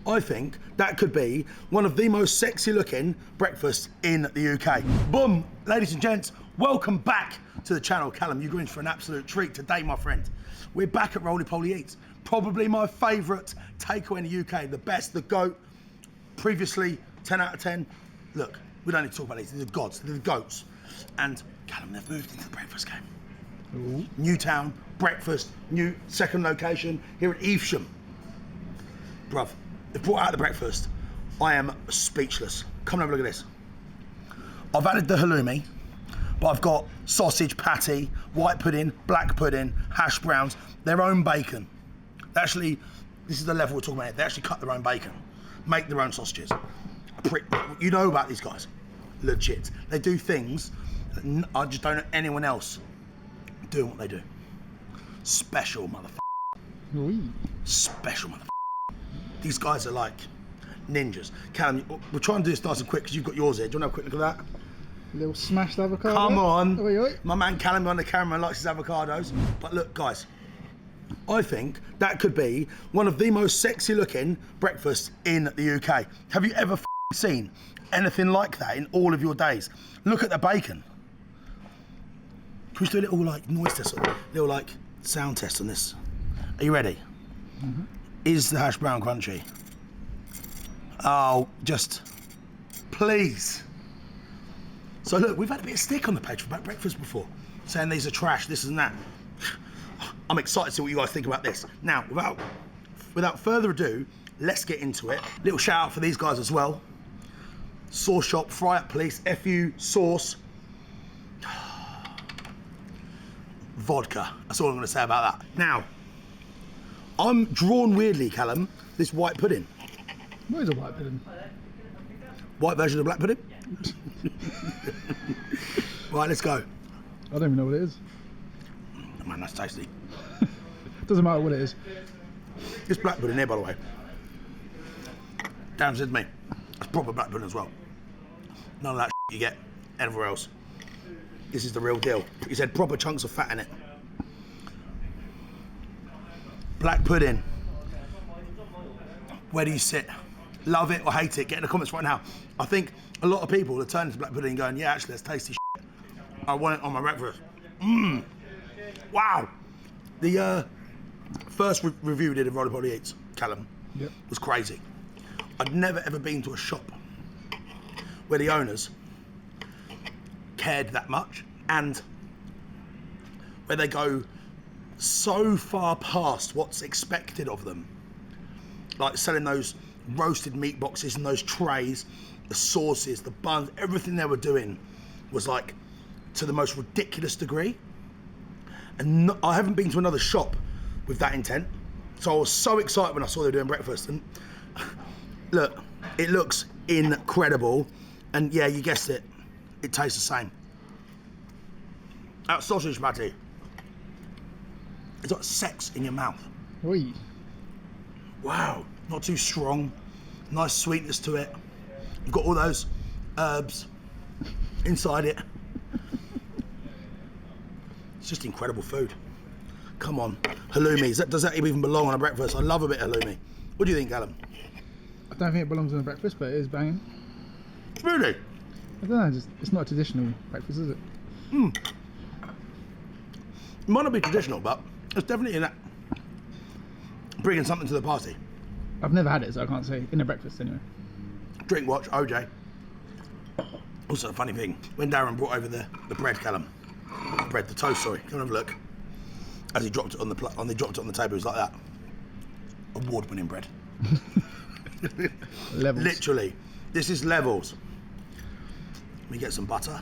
I think that could be one of the most sexy looking breakfasts in the UK. Boom, ladies and gents, welcome back to the channel. Callum, you're in for an absolute treat today, my friend. We're back at Roly Poly Eats. Probably my favourite takeaway in the UK, the best, the GOAT. Previously, 10 out of 10. Look, we don't need to talk about these, they're the gods, they're the GOATs. And Callum, they've moved into the breakfast game. Ooh. New town, breakfast, new second location here at Evesham. Bruv, they've brought out the breakfast. I am speechless. Come and have a look at this. I've added the halloumi, but I've got sausage patty, white pudding, black pudding, hash browns, their own bacon. They actually, this is the level we're talking about here. They actually cut their own bacon, make their own sausages. You know about these guys, legit. They do things that I just don't know anyone else doing what they do. Special motherfucker. Special motherfucker. These guys are like ninjas. Callum, we're trying to do this nice and quick because you've got yours here. Do you want to have a quick look at that? Little smashed avocado. Come on. Oi, oi. My man Callum on the camera likes his avocados. But look, guys, I think that could be one of the most sexy looking breakfasts in the UK. Have you ever seen anything like that in all of your days? Look at the bacon. Can we just do a little like noise test, a little like sound test on this? Are you ready? Mm-hmm. Is the hash brown crunchy? Oh, just please. So look, we've had a bit of stick on the page for about breakfast before, saying these are trash, this and that. I'm excited to see what you guys think about this. Now, without further ado, let's get into it. Little shout out for these guys as well. Sauce Shop, Fry Up Police, FU Sauce. Vodka, that's all I'm gonna say about that. Now, I'm drawn weirdly, Callum, this white pudding. What is a white pudding? White version of black pudding? Right, let's go. I don't even know what it is. Man, that's tasty. Doesn't matter what it is. This black pudding here, by the way. Dan said to me, it's proper black pudding as well. None of that you get anywhere else. This is the real deal. He said proper chunks of fat in it. Black pudding. Where do you sit? Love it or hate it? Get in the comments right now. I think a lot of people are turning to black pudding and going, yeah, actually, that's tasty shit. I want it on my breakfast. Mmm. Wow. The first review we did of Roly Poly Eats, Callum, was crazy. I'd never ever been to a shop where the owners cared that much and where they go so far past what's expected of them. Like selling those roasted meat boxes and those trays, the sauces, the buns, everything they were doing was like to the most ridiculous degree. And I haven't been to another shop with that intent. So I was so excited when I saw they were doing breakfast. And look, it looks incredible. And yeah, you guessed it, it tastes the same. That sausage patty, it's got sex in your mouth. Oi. Wow, not too strong, nice sweetness to it. You've got all those herbs inside it. It's just incredible food. Come on, halloumi, does that even belong on a breakfast? I love a bit of halloumi. What do you think, Callum? I don't think it belongs on a breakfast, but it is banging. Really? I don't know, it's not a traditional breakfast, is it? It might not be traditional, but it's definitely in that bringing something to the party. I've never had it, so I can't say. In a breakfast, anyway. Drink watch, OJ. Also, a funny thing, when Darren brought over the bread, Callum, the toast, sorry, come and have a look. As he dropped it on the dropped it on the table, it was like that. Award-winning bread. Levels. Literally, this is levels. Let me get some butter.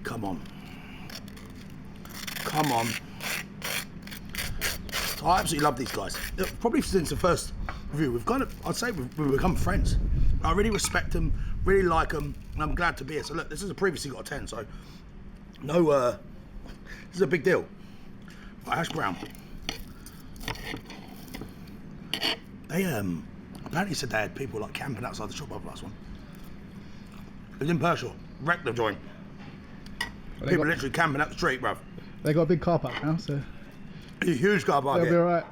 Come on. Come on. So I absolutely love these guys. Probably since the first review, I'd say we've become friends. I really respect them, really like them, and I'm glad to be here. So look, this is a previously got a 10, so no, this is a big deal. Right, hash brown. They apparently said they had people like camping outside the shop over last one. It was in Pershore, wrecked the joint. Well, people literally camping out the street, bruv. They got a big car park now, so a huge car park. they'll be alright.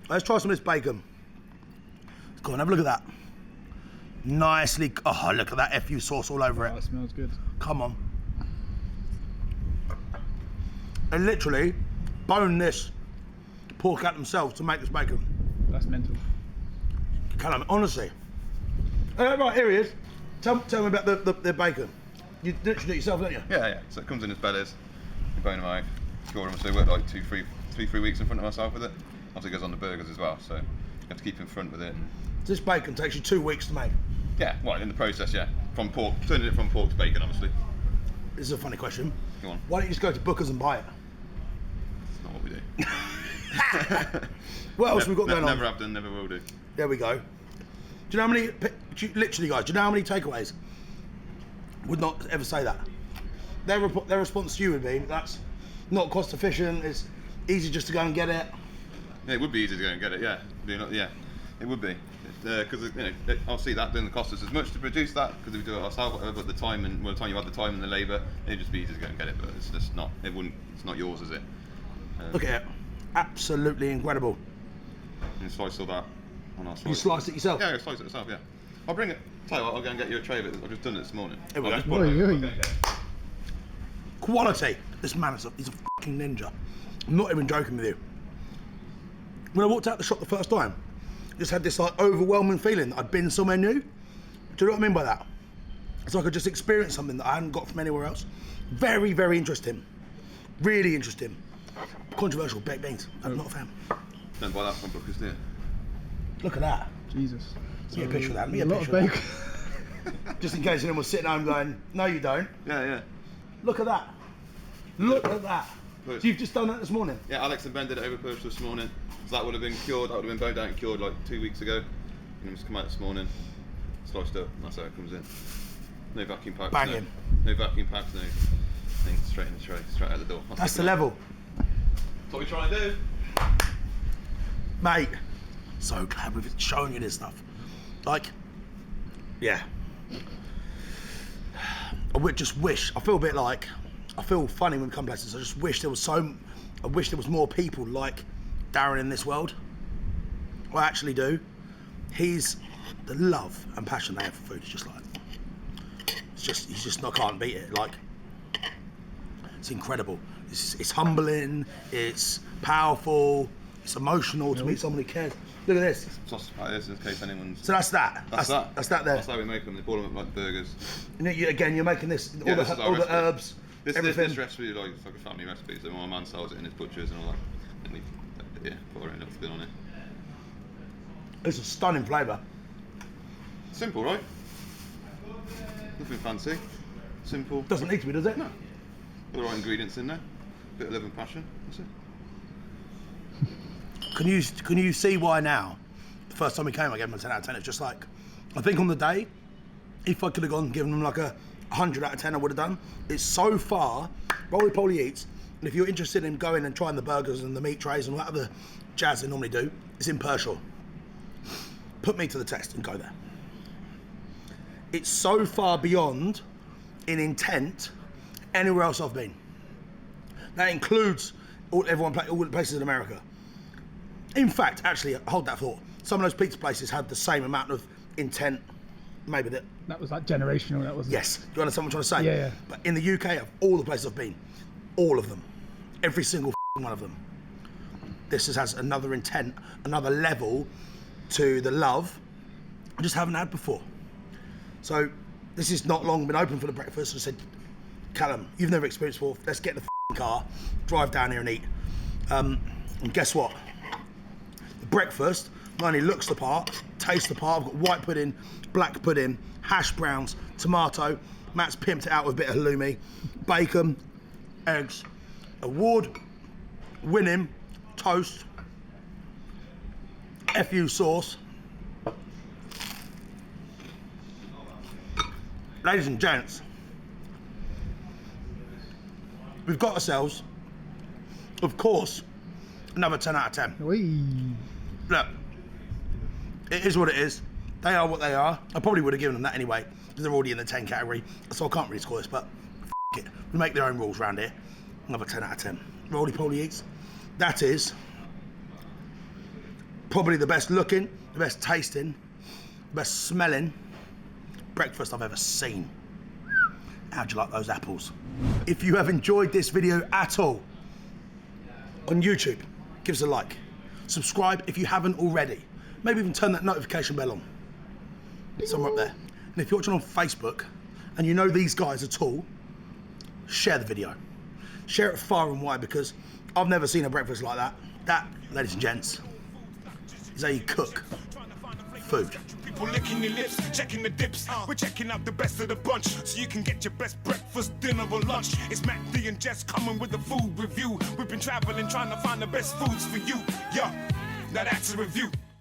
Let's try some of this bacon. Go on, have a look at that. Nicely, oh, look at that FU sauce all over Oh, it. it smells good. Come on. They literally bone this pork out themselves to make this bacon. That's mental. Callum, honestly. Right, here he is. Tell me about the bacon. You literally do it yourself, don't you? Yeah. So it comes in as bellies. You bone them out, cure them. So I work like 3 weeks in front of myself with it. Obviously it goes on the burgers as well. So you have to keep in front with it. This bacon takes you 2 weeks to make. Yeah, well, in the process, yeah. From pork, turning it from pork to bacon, obviously. This is a funny question. Go on. Why don't you just go to Booker's and buy it? It's not what we do. What else have we got going on? Never have done, never will do. There we go. Do you know how many, literally guys, do you know how many takeaways would not ever say that? Their response to you would be, that's not cost efficient, it's easy just to go and get it. Yeah, it would be easy to go and get it, yeah. Yeah, it would be. Because obviously that doesn't cost us as much to produce that, because if we do it ourselves, whatever, but the time and the time you have the time and the labour, it'd just be easy to go and get it, but it's just not, it's not yours, is it? Look at it. Absolutely incredible. And slice all that on our slice. You slice it yourself? Yeah, I slice it myself, yeah. I'll bring it. Tell you what, I'll go and get you a tray of it. I've just done it this morning. Here we I'll go. just put it Oi, over. oi. I'll go and get it. Quality. This man he's a fucking ninja. I'm not even joking with you. When I walked out the shop the first time, just had this like overwhelming feeling that I'd been somewhere new. Do you know what I mean by that? It's like I just experienced something that I hadn't got from anywhere else. Very, very interesting. Really interesting. Controversial, baked beans. I'm not a fan. Don't buy that from Booker's, do you? Look at that. Jesus. Let me get a picture of that. Let me A get a lot of picture of bacon. that. Just in case anyone was sitting home going, no you don't. Yeah. Look at that. Look at that. Look. So you've just done that this morning? Yeah, Alex and Ben did it over Perch this morning. So that would have been cured, that would have been boned out and cured like 2 weeks ago. And it's come out this morning, sliced up, and that's how it comes in. No vacuum packs. Banging. No vacuum packs, no thing, straight in the tray, straight out the door. That's the level. That's what we try and do. Mate, so glad we've shown you this stuff. Like, yeah. I would just wish, I feel a bit like, I feel funny when we come places. I just wish there was more people like Darren in this world. I actually do. He's, the love and passion they have for food is just like, he's just not, can't beat it. Like, it's incredible. It's humbling, it's powerful, it's emotional to meet someone who cares. Look at this. Sausage patties, in case anyone's... So that's that. That's that. That's that there. That's how we make them. They boil them up like burgers. And again, you're making this, Yeah, this is our all the recipe. herbs, everything. This recipe is like, it's like a family recipe, so my man sells it in his butchers and all that. And we put our own little spin on it. It's a stunning flavour. Simple, right? Nothing fancy. Simple. Doesn't need to be, does it? No. All the right ingredients in there. Bit of love and passion. That's it. Can you see why now? The first time we came, I gave them a 10 out of 10. It's just like, I think on the day, if I could have gone and given them like a 100 out of 10, I would have done. It's so far, Roly Poly Eats, and if you're interested in going and trying the burgers and the meat trays and whatever jazz they normally do, it's in Pershore. Put me to the test and go there. It's so far beyond, in intent, anywhere else I've been. That includes all the places in America. In fact, actually, hold that thought. Some of those pizza places had the same amount of intent, maybe that. That was like generational, that wasn't Yes, do you understand what I'm trying to say? Yeah. But in the UK, of all the places I've been, all of them, every single one of them, this has another intent, another level to the love I just haven't had before. So this has not long been open for the breakfast. I said, Callum, you've never experienced before. Let's get in the car, drive down here and eat. And guess what? The breakfast not only looks the part, tastes the part. I've got white pudding, black pudding, hash browns, tomato. Matt's pimped it out with a bit of halloumi, bacon, eggs, award-winning toast, FU sauce. Ladies and gents, we've got ourselves, of course, another 10 out of 10. Whee. Look, it is what it is. They are what they are. I probably would have given them that anyway, because they're already in the 10 category, so I can't really score this, but f it. We make their own rules around here. Another 10 out of 10. Roly Poly Eats. That is probably the best looking, the best tasting, best smelling breakfast I've ever seen. How'd you like those apples? If you have enjoyed this video at all on YouTube, give us a like. Subscribe if you haven't already. Maybe even turn that notification bell on. Somewhere up there. And if you're watching on Facebook and you know these guys at all, share the video. Share it far and wide because I've never seen a breakfast like that. That, ladies and gents, is how you cook food. People licking your lips, checking the dips. We're checking out the best of the bunch, so you can get your best breakfast, dinner, or lunch. It's Matt D and Jess coming with a food review. We've been traveling, trying to find the best foods for you. Yeah, now that's a review.